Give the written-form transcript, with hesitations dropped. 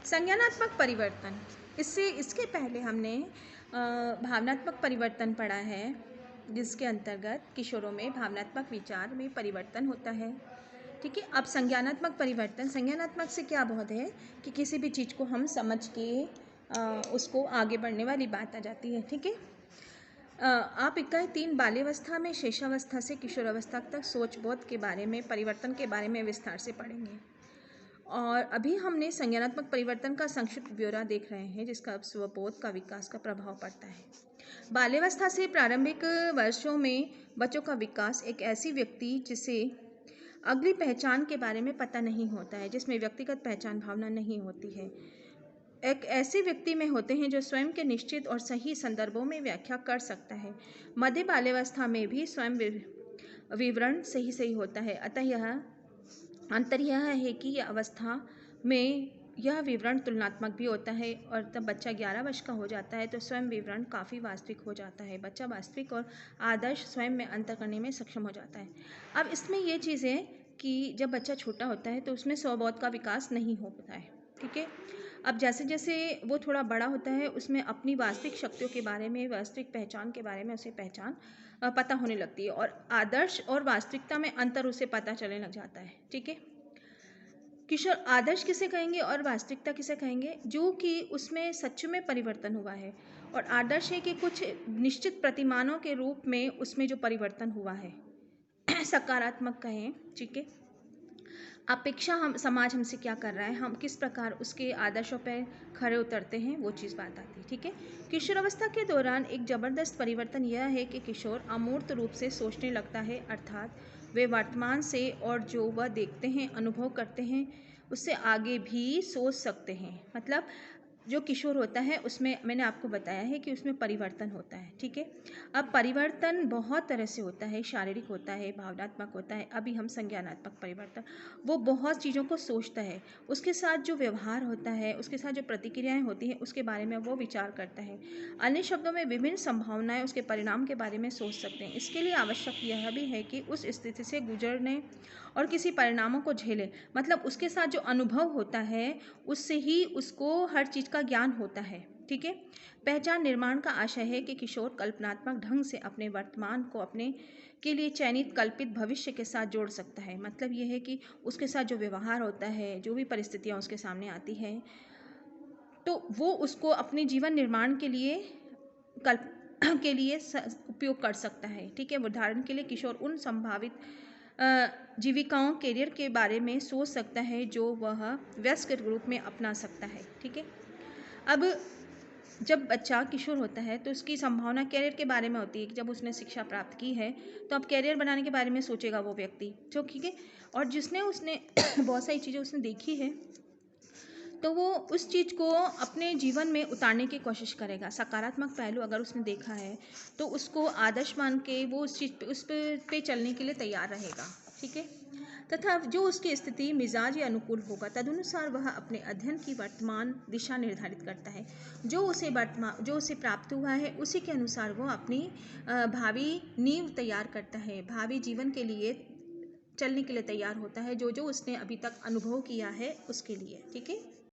संज्ञानात्मक परिवर्तन, इसके पहले हमने भावनात्मक परिवर्तन पढ़ा है, जिसके अंतर्गत किशोरों में भावनात्मक विचार में परिवर्तन होता है। ठीक है। अब संज्ञानात्मक परिवर्तन, संज्ञानात्मक से क्या बहुत है कि किसी भी चीज़ को हम समझ के उसको आगे बढ़ने वाली बात आ जाती है। ठीक है। आप इकाई 3 बाल्यावस्था में शेषावस्था से किशोरावस्था तक सोच बोध के बारे में, परिवर्तन के बारे में विस्तार से पढ़ेंगे। और अभी हमने संज्ञानात्मक परिवर्तन का संक्षिप्त ब्यौरा देख रहे हैं, जिसका अब स्वबोध का विकास का प्रभाव पड़ता है। बाल्यावस्था से प्रारंभिक वर्षों में बच्चों का विकास एक ऐसी व्यक्ति जिसे अगली पहचान के बारे में पता नहीं होता है, जिसमें व्यक्तिगत पहचान भावना नहीं होती है, एक ऐसे व्यक्ति में होते हैं जो स्वयं के निश्चित और सही संदर्भों में व्याख्या कर सकता है। मध्य बाल्यावस्था में भी स्वयं विवरण सही होता है। अतः यह अंतर यह है कि यह अवस्था में यह विवरण तुलनात्मक भी होता है, और तब बच्चा 11 वर्ष का हो जाता है तो स्वयं विवरण काफ़ी वास्तविक हो जाता है। बच्चा वास्तविक और आदर्श स्वयं में अंतर करने में सक्षम हो जाता है। अब इसमें ये चीज़ है कि जब बच्चा छोटा होता है तो उसमें स्वबोध का विकास नहीं हो पाता है। ठीक है। अब जैसे जैसे वो थोड़ा बड़ा होता है, उसमें अपनी वास्तविक शक्तियों के बारे में, वास्तविक पहचान के बारे में उसे पहचान पता होने लगती है, और आदर्श और वास्तविकता में अंतर उसे पता चलने लग जाता है। ठीक है। किशोर आदर्श किसे कहेंगे और वास्तविकता किसे कहेंगे? जो कि उसमें सच में परिवर्तन हुआ है, और आदर्श है कि कुछ निश्चित प्रतिमानों के रूप में उसमें जो परिवर्तन हुआ है, सकारात्मक कहें। ठीक है। अपेक्षा हम समाज हमसे क्या कर रहा है, हम किस प्रकार उसके आदर्शों पर खरे उतरते हैं, वो चीज़ बात आती है। ठीक है। किशोरावस्था के दौरान एक ज़बरदस्त परिवर्तन यह है कि किशोर अमूर्त रूप से सोचने लगता है, अर्थात वे वर्तमान से और जो वह देखते हैं, अनुभव करते हैं, उससे आगे भी सोच सकते हैं। मतलब जो किशोर होता है उसमें मैंने आपको बताया है कि उसमें परिवर्तन होता है। ठीक है। अब परिवर्तन बहुत तरह से होता है, शारीरिक होता है, भावनात्मक होता है। अभी हम संज्ञानात्मक परिवर्तन, वो बहुत चीज़ों को सोचता है, उसके साथ जो व्यवहार होता है, उसके साथ जो प्रतिक्रियाएं होती हैं, उसके बारे में वो विचार करता है। अन्य शब्दों में विभिन्न संभावनाएं उसके परिणाम के बारे में सोच सकते हैं। इसके लिए आवश्यक यह भी है कि उस स्थिति से गुजरने और किसी परिणामों को झेले, मतलब उसके साथ जो अनुभव होता है उससे ही उसको हर चीज़ का ज्ञान होता है। ठीक है। पहचान निर्माण का आशय है कि किशोर कल्पनात्मक ढंग से अपने वर्तमान को अपने के लिए चयनित कल्पित भविष्य के साथ जोड़ सकता है। मतलब यह है कि उसके साथ जो व्यवहार होता है, जो भी परिस्थितियाँ उसके सामने आती हैं, तो वो उसको अपने जीवन निर्माण के लिए कल्प के लिए उपयोग कर सकता है। ठीक है। उदाहरण के लिए किशोर उन संभावित जीविकाओं, करियर के बारे में सोच सकता है जो वह वयस्क के रूप में अपना सकता है। ठीक है। अब जब बच्चा किशोर होता है तो उसकी संभावना करियर के बारे में होती है कि जब उसने शिक्षा प्राप्त की है तो अब करियर बनाने के बारे में सोचेगा वो व्यक्ति, जो ठीक है, और जिसने उसने बहुत सारी चीज़ें उसने देखी है तो वो उस चीज़ को अपने जीवन में उतारने की कोशिश करेगा। सकारात्मक पहलू अगर उसने देखा है तो उसको आदर्श मान के वो उस चीज़ पे, उस पे चलने के लिए तैयार रहेगा। ठीक है। तथा जो उसकी स्थिति मिजाज या अनुकूल होगा, तदनुसार वह अपने अध्ययन की वर्तमान दिशा निर्धारित करता है। जो उसे प्राप्त हुआ है उसी के अनुसार वो अपनी भावी नींव तैयार करता है, भावी जीवन के लिए चलने के लिए तैयार होता है, जो जो उसने अभी तक अनुभव किया है उसके लिए। ठीक है।